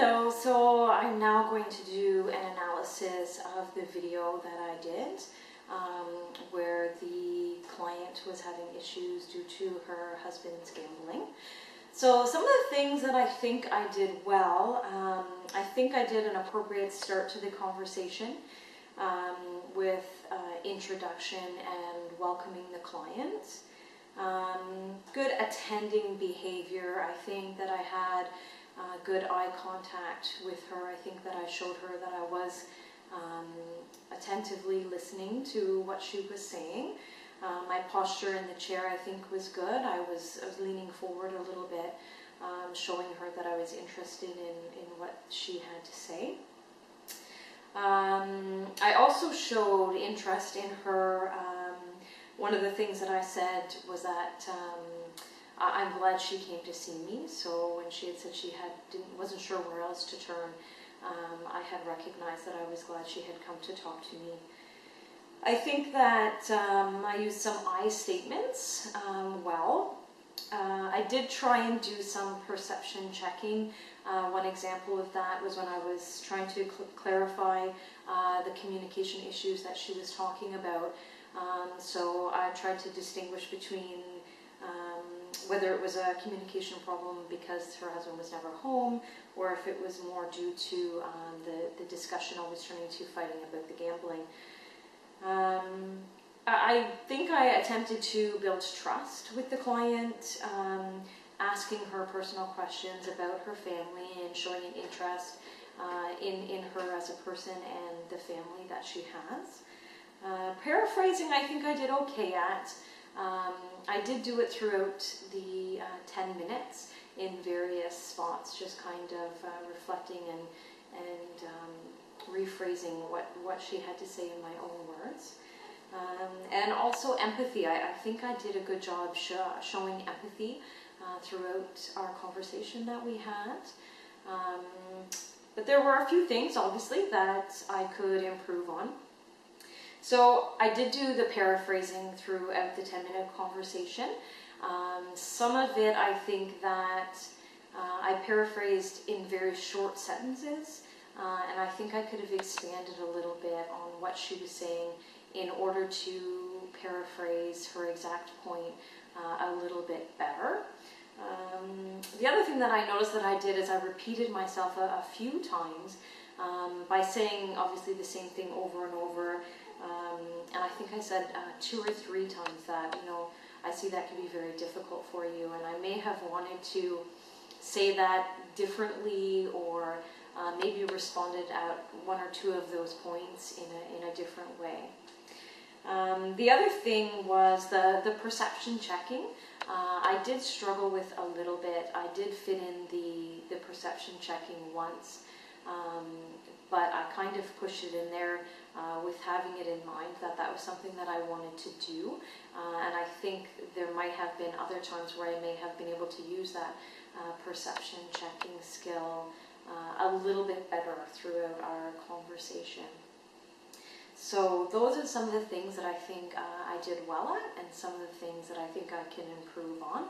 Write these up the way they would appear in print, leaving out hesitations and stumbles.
Hello, so I'm now going to do an analysis of the video that I did where the client was having issues due to her husband's gambling. So some of the things that I think I did well, I think I did an appropriate start to the conversation with introduction and welcoming the client. Good attending behavior. I think that I had good eye contact with her. I think that I showed her that I was attentively listening to what she was saying. My posture in the chair, I think, was good. I was leaning forward a little bit, showing her that I was interested in what she had to say. I also showed interest in her. One of the things that I said was that I'm glad she came to see me. So when she had said she wasn't sure where else to turn, I had recognized that I was glad she had come to talk to me. I think that I used some I statements well. I did try and do some perception checking. One example of that was when I was trying to clarify the communication issues that she was talking about. So I tried to distinguish between whether it was a communication problem because her husband was never home, or if it was more due to the discussion always turning to fighting about the gambling. I think I attempted to build trust with the client, asking her personal questions about her family and showing an interest in her as a person and the family that she has. Paraphrasing, I think I did okay at. I did do it throughout the 10 minutes in various spots, just kind of reflecting and rephrasing what she had to say in my own words. And also empathy. I think I did a good job showing empathy throughout our conversation that we had. But there were a few things, obviously, that I could improve on. So I did do the paraphrasing throughout the 10-minute conversation. Some of it, I think that I paraphrased in very short sentences, and I think I could have expanded a little bit on what she was saying in order to paraphrase her exact point a little bit better. The other thing that I noticed that I did is I repeated myself a few times by saying obviously the same thing over and over. And I think I said 2 or 3 times that, I see that can be very difficult for you, and I may have wanted to say that differently, or maybe responded at 1 or 2 of those points in a different way. The other thing was the perception checking. I did struggle with a little bit. I did fit in the perception checking once, but I kind of pushed it in there with having it in mind that was something that I wanted to do. And I think there might have been other times where I may have been able to use that perception checking skill a little bit better throughout our conversation. So those are some of the things that I think I did well at, and some of the things that I think I can improve on.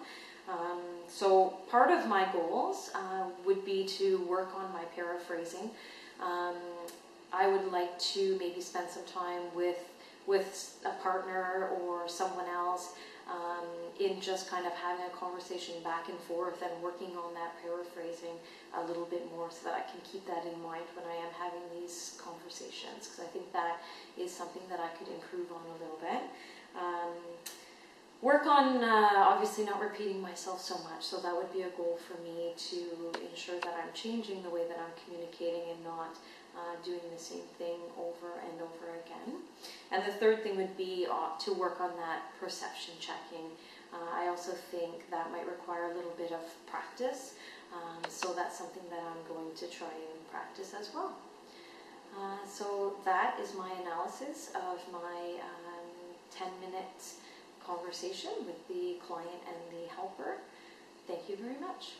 So part of my goals would be to work on my paraphrasing. I would like to maybe spend some time with a partner or someone else in just kind of having a conversation back and forth and working on that paraphrasing a little bit more so that I can keep that in mind when I am having these conversations, because I think that is something that I could improve on a little bit. Work on obviously not repeating myself so much, so that would be a goal for me to ensure that I'm changing the way that I'm communicating and not doing the same thing over and over again. And the third thing would be to work on that perception checking. I also think that might require a little bit of practice, so that's something that I'm going to try and practice as well. So that is my analysis of my 10-minute conversation with the client and the helper. Thank you very much.